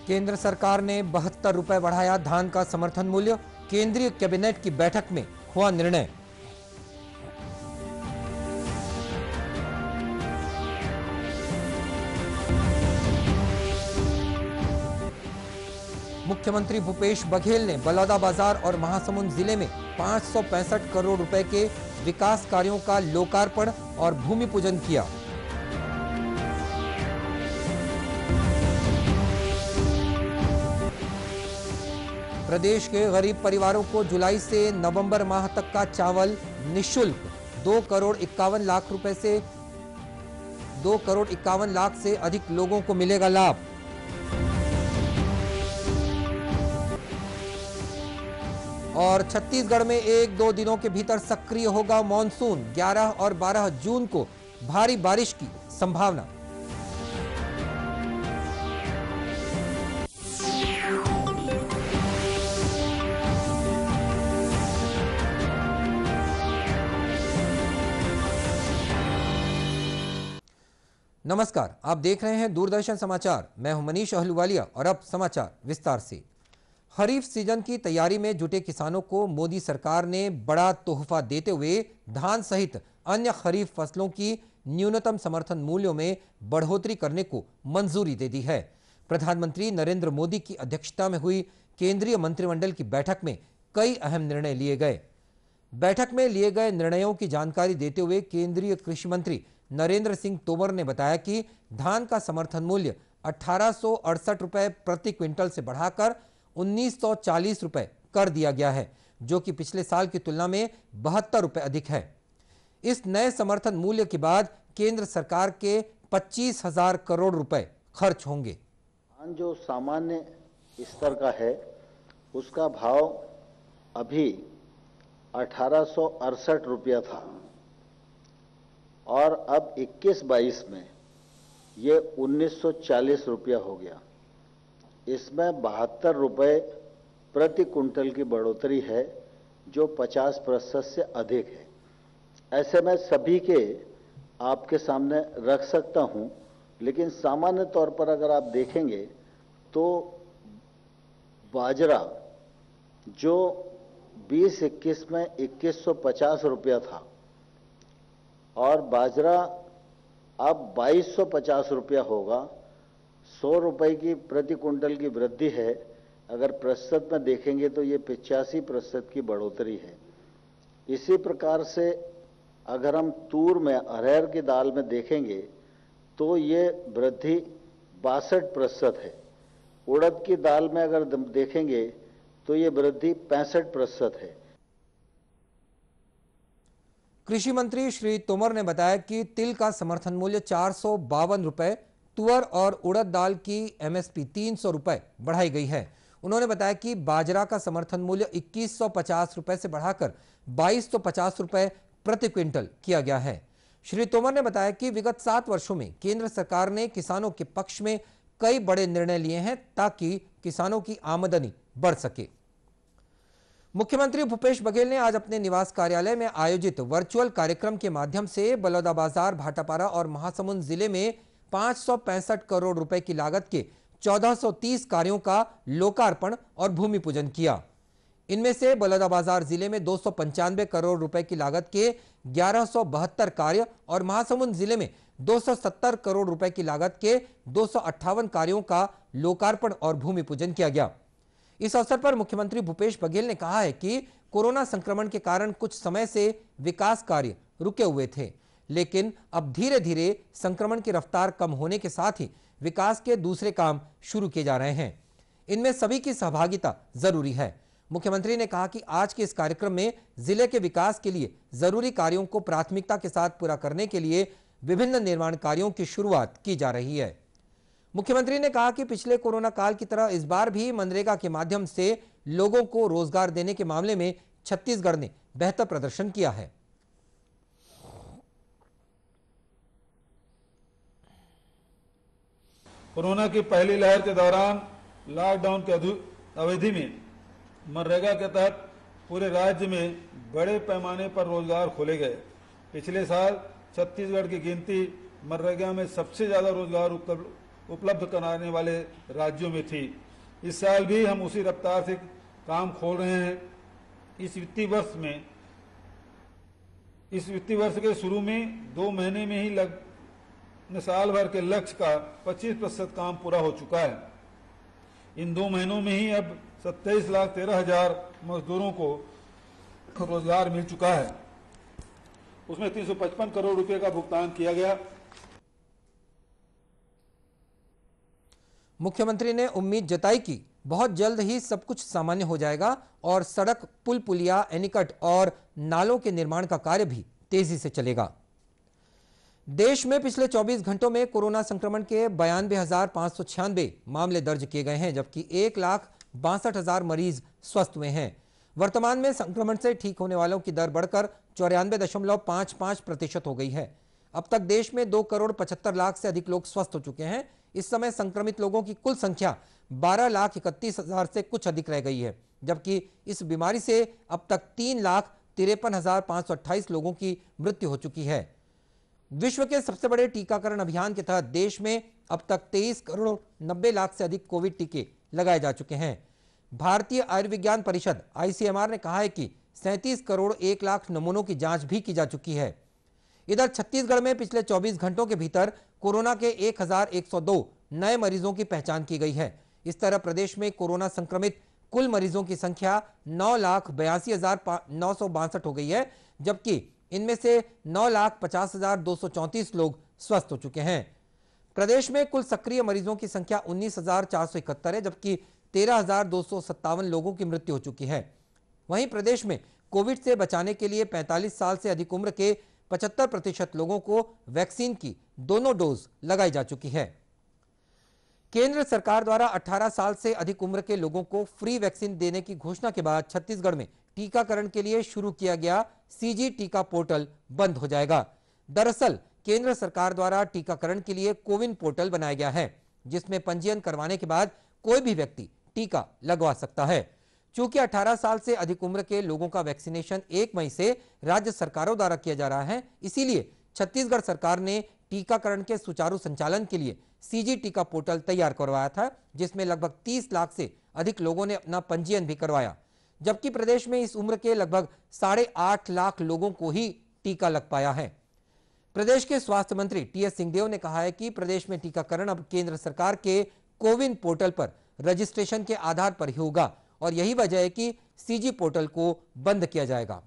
केंद्र सरकार ने 72 रुपए बढ़ाया धान का समर्थन मूल्य। केंद्रीय कैबिनेट की बैठक में हुआ निर्णय। मुख्यमंत्री भूपेश बघेल ने बलौदाबाजार और महासमुंद जिले में 565 करोड़ रुपए के विकास कार्यों का लोकार्पण और भूमि पूजन किया। प्रदेश के गरीब परिवारों को जुलाई से नवंबर माह तक का चावल निःशुल्क 2 करोड़ 51 लाख रुपए से 2 करोड़ 51 लाख से अधिक लोगों को मिलेगा लाभ। और छत्तीसगढ़ में 1-2 दिनों के भीतर सक्रिय होगा मॉनसून। 11 और 12 जून को भारी बारिश की संभावना। नमस्कार, आप देख रहे हैं दूरदर्शन समाचार। मैं हूं मनीष अहलूवालिया और अब समाचार विस्तार से। खरीफ सीजन की तैयारी में जुटे किसानों को मोदी सरकार ने बड़ा तोहफा देते हुए धान सहित अन्य खरीफ फसलों की न्यूनतम समर्थन मूल्यों में बढ़ोतरी करने को मंजूरी दे दी है। प्रधानमंत्री नरेंद्र मोदी की अध्यक्षता में हुई केंद्रीय मंत्रिमंडल की बैठक में कई अहम निर्णय लिए गए। बैठक में लिए गए निर्णयों की जानकारी देते हुए केंद्रीय कृषि मंत्री नरेंद्र सिंह तोमर ने बताया कि धान का समर्थन मूल्य 1868 रुपए प्रति क्विंटल से बढ़ाकर 1940 रुपए कर दिया गया है, जो कि पिछले साल की तुलना में 72 रुपए अधिक है। इस नए समर्थन मूल्य के बाद केंद्र सरकार के 25,000 करोड़ रुपए खर्च होंगे। धान जो सामान्य स्तर का है उसका भाव अभी 1868 रुपया था और अब 21-22 में ये 1940 रुपया हो गया। इसमें 72 रुपये प्रति कुंटल की बढ़ोतरी है, जो 50% से अधिक है। ऐसे में सभी के आपके सामने रख सकता हूं, लेकिन सामान्य तौर पर अगर आप देखेंगे तो बाजरा जो 20-21 में 2150 रुपया था और बाजरा अब 2250 रुपया होगा। 100 रुपए की प्रति कुंटल की वृद्धि है। अगर प्रतिशत में देखेंगे तो ये 85% की बढ़ोतरी है। इसी प्रकार से अगर हम तूर में अरहर की दाल में देखेंगे तो ये वृद्धि 62% है। उड़द की दाल में अगर देखेंगे तो ये वृद्धि 65% है। कृषि मंत्री श्री तोमर ने बताया कि तिल का समर्थन मूल्य 452 रुपए, तुअर और उड़द दाल की एमएसपी 300 रुपए बढ़ाई गई है। उन्होंने बताया कि बाजरा का समर्थन मूल्य 2150 रुपए से बढ़ाकर 2250 रुपए प्रति क्विंटल किया गया है। श्री तोमर ने बताया कि विगत 7 वर्षों में केंद्र सरकार ने किसानों के पक्ष में कई बड़े निर्णय लिए हैं ताकि किसानों की आमदनी बढ़ सके। मुख्यमंत्री भूपेश बघेल ने आज अपने निवास कार्यालय में आयोजित वर्चुअल कार्यक्रम के माध्यम से बलौदाबाजार, भाटापारा और महासमुंद जिले में 565 करोड़ रुपए की लागत के 1430 कार्यों का लोकार्पण और भूमि पूजन किया। इनमें से बलौदाबाजार जिले में 295 करोड़ रुपए की लागत के 1172 कार्य और महासमुंद जिले में 270 करोड़ रुपए की लागत के 258 कार्यों का लोकार्पण और भूमि पूजन किया गया। इस अवसर पर मुख्यमंत्री भूपेश बघेल ने कहा है कि कोरोना संक्रमण के कारण कुछ समय से विकास कार्य रुके हुए थे, लेकिन अब धीरे धीरे संक्रमण की रफ्तार कम होने के साथ ही विकास के दूसरे काम शुरू किए जा रहे हैं। इनमें सभी की सहभागिता जरूरी है। मुख्यमंत्री ने कहा कि आज के इस कार्यक्रम में जिले के विकास के लिए जरूरी कार्यों को प्राथमिकता के साथ पूरा करने के लिए विभिन्न निर्माण कार्यों की शुरुआत की जा रही है। मुख्यमंत्री ने कहा कि पिछले कोरोना काल की तरह इस बार भी मनरेगा के माध्यम से लोगों को रोजगार देने के मामले में छत्तीसगढ़ ने बेहतर प्रदर्शन किया है। कोरोना की पहली लहर के दौरान लॉकडाउन की अवधि में मनरेगा के तहत पूरे राज्य में बड़े पैमाने पर रोजगार खोले गए। पिछले साल छत्तीसगढ़ की गिनती मनरेगा में सबसे ज्यादा रोजगार उपलब्ध कराने वाले राज्यों में थी। इस साल भी हम उसी रफ्तार से काम खोल रहे हैं। इस वित्तीय वर्ष के शुरू में 2 महीने में ही साल भर के लक्ष्य का 25% काम पूरा हो चुका है। इन 2 महीनों में ही अब 27,13,000 मजदूरों को रोजगार मिल चुका है। उसमें 355 करोड़ रुपए का भुगतान किया गया। मुख्यमंत्री ने उम्मीद जताई कि बहुत जल्द ही सब कुछ सामान्य हो जाएगा और सड़क, पुल पुलिया, एनीकट और नालों के निर्माण का कार्य भी तेजी से चलेगा। देश में पिछले 24 घंटों में कोरोना संक्रमण के 92,596 मामले दर्ज किए गए हैं, जबकि 1,62,000 मरीज स्वस्थ हुए हैं। वर्तमान में संक्रमण से ठीक होने वालों की दर बढ़कर 94.55% हो गई है। अब तक देश में 2 करोड़ 75 लाख से अधिक लोग स्वस्थ हो चुके हैं। इस समय संक्रमित लोगों की कुल संख्या 12,31,000 से कुछ अधिक रह गई है, जबकि इस बीमारी से अब तक 3,53,528 लोगों की मृत्यु हो चुकी है। विश्व के सबसे बड़े टीकाकरण अभियान के तहत देश में अब तक 23 करोड़ 90 लाख से अधिक कोविड टीके लगाए जा चुके हैं। भारतीय आयुर्विज्ञान परिषद ICMR ने कहा है कि 37 करोड़ 1 लाख नमूनों की जांच भी की जा चुकी है। इधर छत्तीसगढ़ में पिछले 24 घंटों के भीतर कोरोना के 1,102 नए मरीजों की पहचान की गई है। इस तरह प्रदेश में कोरोना संक्रमित कुल मरीजों की संख्या 9,82,962 हो गई है, जबकि इनमें से 9,50,234 लोग स्वस्थ हो चुके हैं। प्रदेश में कुल सक्रिय मरीजों की संख्या 19,471 है, जबकि 13,257 लोगों की मृत्यु हो चुकी है। वहीं प्रदेश में कोविड से बचाने के लिए 45 साल से अधिक उम्र के 75% लोगों को वैक्सीन की दोनों डोज लगाई जा चुकी है। केंद्र सरकार द्वारा 18 साल से अधिक उम्र के लोगों को फ्री वैक्सीन देने की घोषणा के बाद छत्तीसगढ़ में टीकाकरण के लिए शुरू किया गया CG टीका पोर्टल बंद हो जाएगा। दरअसल केंद्र सरकार द्वारा टीकाकरण के लिए कोविन पोर्टल बनाया गया है, जिसमें पंजीयन करवाने के बाद कोई भी व्यक्ति टीका लगवा सकता है। चूंकि 18 साल से अधिक उम्र के लोगों का वैक्सीनेशन 1 मई से राज्य सरकारों द्वारा किया जा रहा है, इसीलिए छत्तीसगढ़ सरकार ने टीकाकरण के सुचारू संचालन के लिए CG टीका पोर्टल तैयार करवाया था, जिसमें लगभग 30 लाख से अधिक लोगों ने अपना पंजीयन भी करवाया, जबकि प्रदेश में इस उम्र के लगभग 8.5 लाख लोगों को ही टीका लग पाया है। प्रदेश के स्वास्थ्य मंत्री TS सिंहदेव ने कहा है कि प्रदेश में टीकाकरण अब केंद्र सरकार के कोविन पोर्टल पर रजिस्ट्रेशन के आधार पर ही होगा और यही वजह है कि CG पोर्टल को बंद किया जाएगा।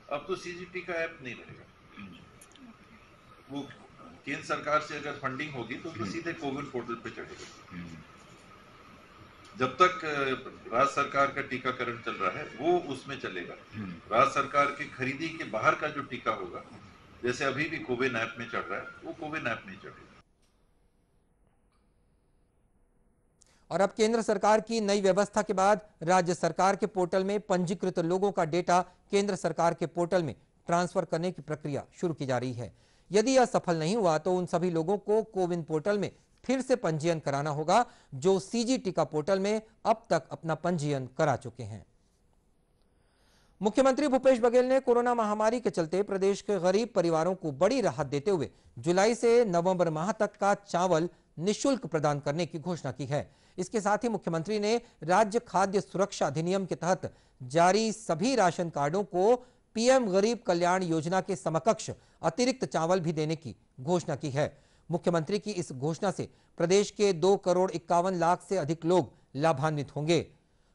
अब तो CG का ऐप नहीं रहेगा। वो केंद्र सरकार से अगर फंडिंग होगी तो सीधे कोविन पोर्टल पे चढ़ेगा। जब तक राज्य सरकार का टीकाकरण चल रहा है वो उसमें चलेगा। राज्य सरकार की खरीदी के बाहर का जो टीका होगा, जैसे अभी भी कोविन ऐप में चल रहा है, वो कोविन ऐप नहीं चढ़ेगा। और अब केंद्र सरकार की नई व्यवस्था के बाद राज्य सरकार के पोर्टल में पंजीकृत लोगों का डेटा केंद्र सरकार के पोर्टल में ट्रांसफर करने की प्रक्रिया शुरू की जा रही है। यदि यह सफल नहीं हुआ तो उन सभी लोगों को कोविन पोर्टल में फिर से पंजीयन कराना होगा, जो CG टीका पोर्टल में अब तक अपना पंजीयन करा चुके हैं। मुख्यमंत्री भूपेश बघेल ने कोरोना महामारी के चलते प्रदेश के गरीब परिवारों को बड़ी राहत देते हुए जुलाई से नवंबर माह तक का चावल निःशुल्क प्रदान करने की घोषणा की है। इसके साथ ही मुख्यमंत्री ने राज्य खाद्य सुरक्षा अधिनियम के तहत जारी सभी राशन कार्डों को PM गरीब कल्याण योजना के समकक्ष अतिरिक्त चावल भी देने की घोषणा की है। मुख्यमंत्री की इस घोषणा से प्रदेश के 2 करोड़ 51 लाख से अधिक लोग लाभान्वित होंगे।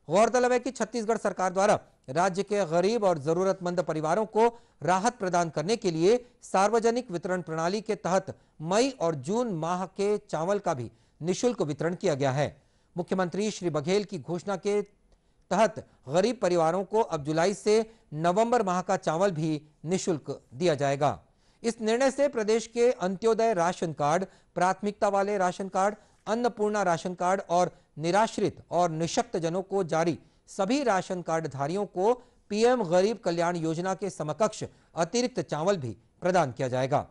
गौरतलब है कि छत्तीसगढ़ सरकार द्वारा राज्य के गरीब और जरूरतमंद परिवारों को राहत प्रदान करने के लिए सार्वजनिक वितरण प्रणाली के तहत मई और जून माह के चावल का भी निःशुल्क वितरण किया गया है। मुख्यमंत्री श्री बघेल की घोषणा के तहत गरीब परिवारों को अब जुलाई से नवंबर माह का चावल भी निःशुल्क दिया जाएगा। इस निर्णय से प्रदेश के अंत्योदय राशन कार्ड, प्राथमिकता वाले ration card, Annapurna ration card और निराश्रित और निःशक्त जनों को जारी सभी राशन कार्ड धारियों को PM गरीब कल्याण योजना के समकक्ष अतिरिक्त चावल भी प्रदान किया जाएगा।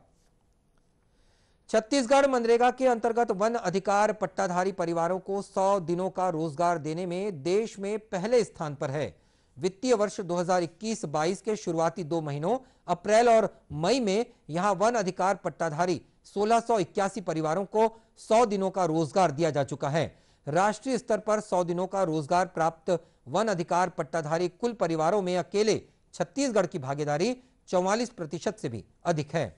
छत्तीसगढ़ मनरेगा के अंतर्गत वन अधिकार पट्टाधारी परिवारों को 100 दिनों का रोजगार देने में देश में पहले स्थान पर है। वित्तीय वर्ष 2021-22 के शुरुआती 2 महीनों अप्रैल और मई में यहां वन अधिकार पट्टाधारी 1681 परिवारों को 100 दिनों का रोजगार दिया जा चुका है। राष्ट्रीय स्तर पर 100 दिनों का रोजगार प्राप्त वन अधिकार पट्टाधारी कुल परिवारों में अकेले छत्तीसगढ़ की भागीदारी 44% से भी अधिक है।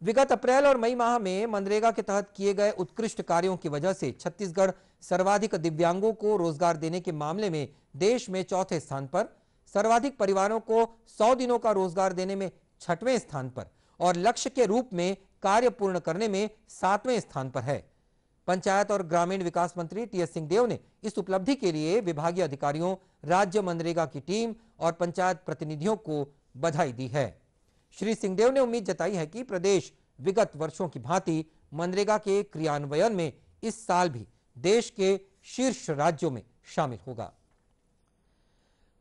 विगत अप्रैल और मई माह में मनरेगा के तहत किए गए उत्कृष्ट कार्यों की वजह से छत्तीसगढ़ सर्वाधिक दिव्यांगों को रोजगार देने के मामले में देश में चौथे स्थान पर, सर्वाधिक परिवारों को 100 दिनों का रोजगार देने में 6वें स्थान पर और लक्ष्य के रूप में कार्य पूर्ण करने में 7वें स्थान पर है। पंचायत और ग्रामीण विकास मंत्री टीएस सिंहदेव ने इस उपलब्धि के लिए विभागीय अधिकारियों, राज्य मनरेगा की टीम और पंचायत प्रतिनिधियों को बधाई दी है। श्री सिंहदेव ने उम्मीद जताई है कि प्रदेश विगत वर्षों की भांति मनरेगा के क्रियान्वयन में इस साल भी देश के शीर्ष राज्यों में शामिल होगा।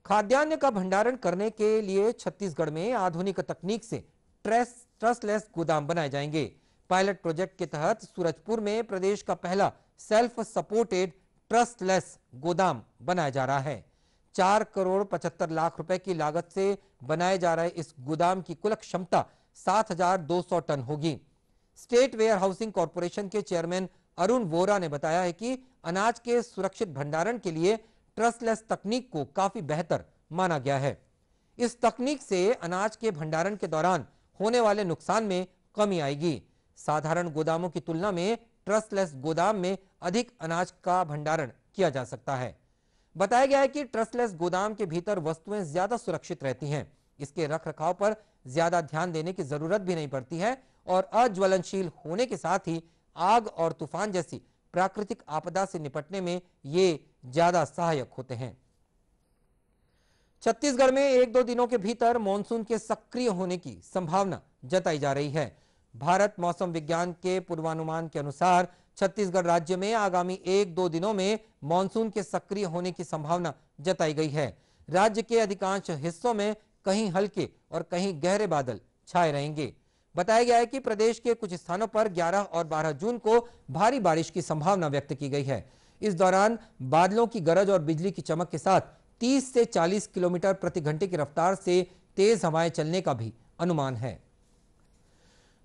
खाद्यान्न का भंडारण करने के लिए छत्तीसगढ़ में आधुनिक तकनीक से ट्रसलेस गोदाम बनाए जाएंगे। पायलट प्रोजेक्ट के तहत सूरजपुर में प्रदेश का पहला सेल्फ सपोर्टेड ट्रसलेस गोदाम बनाया जा रहा है। 4 करोड़ 75 लाख रुपए की लागत से बनाए जा रहे इस गोदाम की कुल क्षमता 7,200 टन होगी। स्टेट वेयर हाउसिंग कॉर्पोरेशन के चेयरमैन अरुण वोरा ने बताया है कि अनाज के सुरक्षित भंडारण के लिए ट्रसलेस तकनीक को काफी बेहतर माना गया है। इस तकनीक से अनाज के भंडारण के दौरान होने वाले नुकसान में कमी आएगी। साधारण गोदामों की तुलना में ट्रसलेस गोदाम में अधिक अनाज का भंडारण किया जा सकता है। बताया गया है कि ट्रसलेस गोदाम के भीतर वस्तुएं ज्यादा सुरक्षित रहती हैं। इसके रखरखाव पर ज्यादा ध्यान देने की जरूरत भी नहीं पड़ती है और अज्वलनशील होने के साथ ही आग और तूफान जैसी प्राकृतिक आपदा से निपटने में ये ज्यादा सहायक होते हैं। छत्तीसगढ़ में 1-2 दिनों के भीतर मानसून के सक्रिय होने की संभावना जताई जा रही है। भारत मौसम विज्ञान के पूर्वानुमान के अनुसार छत्तीसगढ़ राज्य में आगामी 1-2 दिनों में मानसून के सक्रिय होने की संभावना जताई गई है। राज्य के अधिकांश हिस्सों में कहीं हल्के और कहीं गहरे बादल छाए रहेंगे। बताया गया है कि प्रदेश के कुछ स्थानों पर 11 और 12 जून को भारी बारिश की संभावना व्यक्त की गई है। इस दौरान बादलों की गरज और बिजली की चमक के साथ 30 से 40 किलोमीटर प्रति घंटे की रफ्तार से तेज हवाएं चलने का भी अनुमान है।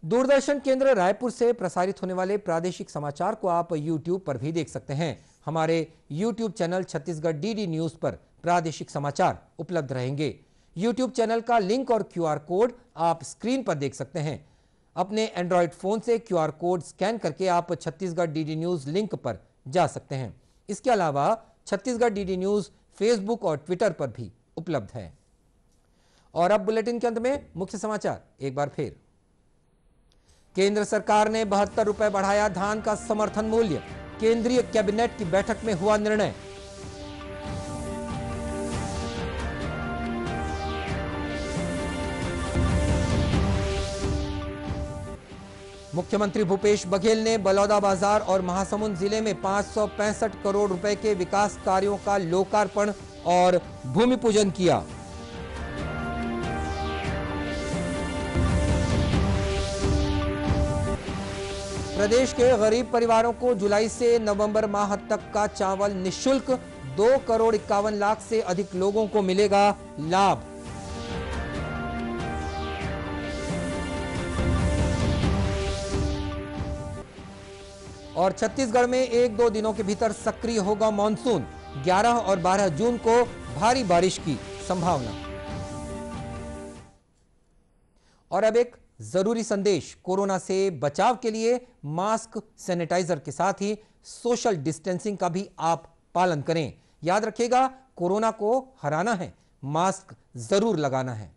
दूरदर्शन केंद्र रायपुर से प्रसारित होने वाले प्रादेशिक समाचार को आप YouTube पर भी देख सकते हैं। हमारे YouTube channel Chhattisgarh DD news पर प्रादेशिक समाचार उपलब्ध रहेंगे। YouTube चैनल का लिंक और QR कोड आप स्क्रीन पर देख सकते हैं। अपने एंड्रॉयड फोन से QR कोड स्कैन करके आप छत्तीसगढ़ डीडी न्यूज लिंक पर जा सकते हैं। इसके अलावा छत्तीसगढ़ डीडी न्यूज फेसबुक और ट्विटर पर भी उपलब्ध है। और अब बुलेटिन के अंत में मुख्य समाचार एक बार फिर। केंद्र सरकार ने 72 रुपए बढ़ाया धान का समर्थन मूल्य, केंद्रीय कैबिनेट की बैठक में हुआ निर्णय। मुख्यमंत्री भूपेश बघेल ने बलौदाबाजार और महासमुंद जिले में 565 करोड़ रुपए के विकास कार्यों का लोकार्पण और भूमि पूजन किया। प्रदेश के गरीब परिवारों को जुलाई से नवंबर माह तक का चावल निःशुल्क, 2 करोड़ 51 लाख से अधिक लोगों को मिलेगा लाभ। और छत्तीसगढ़ में 1-2 दिनों के भीतर सक्रिय होगा मानसून, 11 और 12 जून को भारी बारिश की संभावना। और अब एक जरूरी संदेश, कोरोना से बचाव के लिए मास्क, सैनिटाइजर के साथ ही सोशल डिस्टेंसिंग का भी आप पालन करें। याद रखिएगा, कोरोना को हराना है, मास्क जरूर लगाना है।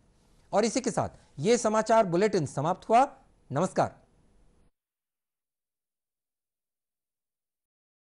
और इसी के साथ ये समाचार बुलेटिन समाप्त हुआ। नमस्कार।